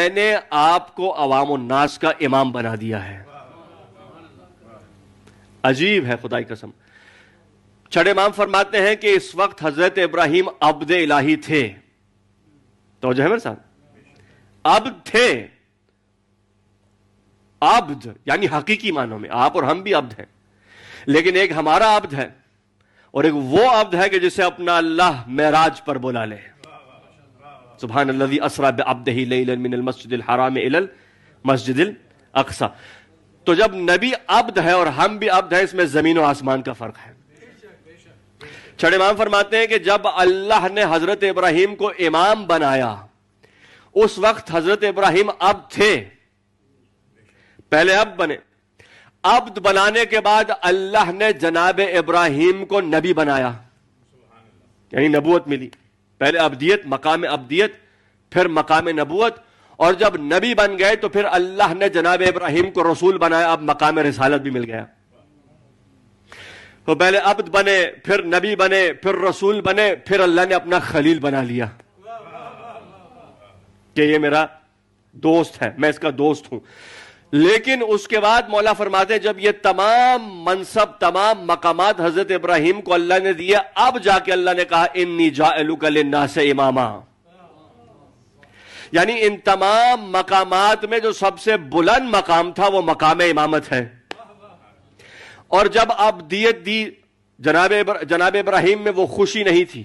میں نے آپ کو عوام الناس کا امام بنا دیا ہے. عجیب ہے خدا کی قسم. چھٹے امام فرماتے ہیں کہ اس وقت حضرت ابراہیم عبد الہی تھے. توجہ ہے میرے ساتھ, عبد تھے. عبد یعنی حقیقی معنوں میں آپ اور ہم بھی عبد ہیں, لیکن ایک ہمارا عبد ہے اور ایک وہ عبد ہے کہ جسے اپنا اللہ معراج پر بلا لے. سبحان الذی اسری بعبدہ لیلا من المسجد الحرام الی المسجد الاقصی. تو جب نبی عبد ہے اور ہم بھی عبد ہیں, اس میں زمین و آسمان کا فرق ہے. چھٹے امام فرماتے ہیں کہ جب اللہ نے حضرت ابراہیم کو امام بنایا, اس وقت حضرت ابراہیم عبد تھے, پہلے عبد بنے. عبد بنانے کے بعد اللہ نے جناب ابراہیم کو نبی بنایا, یعنی نبوت ملی. پہلے عبدیت, مقام عبدیت, پھر مقام نبوت, اور جب نبی بن گئے تو پھر اللہ نے جناب ابراہیم کو رسول بنایا. اب مقام رسالت بھی مل گیا. تو پہلے عبد بنے, پھر نبی بنے, پھر رسول بنے, پھر اللہ نے اپنا خلیل بنا لیا کہ یہ میرا دوست ہے, میں اس کا دوست ہوں. لیکن اس کے بعد مولا فرماتے ہیں جب یہ تمام منصب, تمام مقامات حضرت ابراہیم کو اللہ نے دیے, اب جا کے اللہ نے کہا انی جاعلک للناس اماما. یعنی ان تمام مقامات میں جو سب سے بلند مقام تھا وہ مقام امامت ہے. اور جب عبدیت دی جناب ابراہیم میں, وہ خوشی نہیں تھی.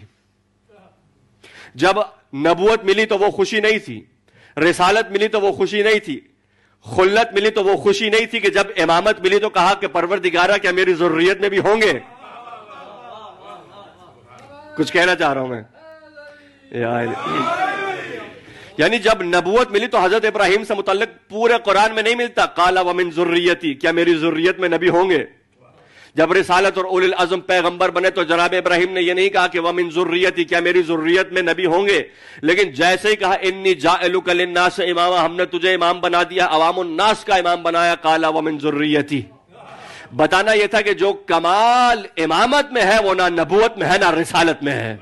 جب نبوت ملی تو وہ خوشی نہیں تھی, رسالت ملی تو وہ خوشی نہیں تھی, خلت ملی تو وہ خوشی نہیں تھی. کہ جب امامت ملی تو کہا کہ پروردگارا کیا میری ضروریت میں بھی ہوں گے. کچھ کہنا چاہ رہا ہوں میں. یعنی جب نبوت ملی تو حضرت ابراہیم سے متعلق پورے قرآن میں نہیں ملتا قال ومن ذریتی, کیا میری ذریت میں نبی ہوں گے. جب رسالت اور اولو العزم پیغمبر بنے تو جناب ابراہیم نے یہ نہیں کہا کہ ومن ذریتی, کیا میری ذریت میں نبی ہوں گے. لیکن جیسے ہی کہا انی جاعلک للناس اماما, ہم نے تجھے امام بنا دیا, عوام الناس کا امام بنایا, قال ومن ذریتی. بتانا یہ تھا کہ جو کمال امامت میں ہے وہ نہ نبوت میں ہے نہ رسالت میں ہے.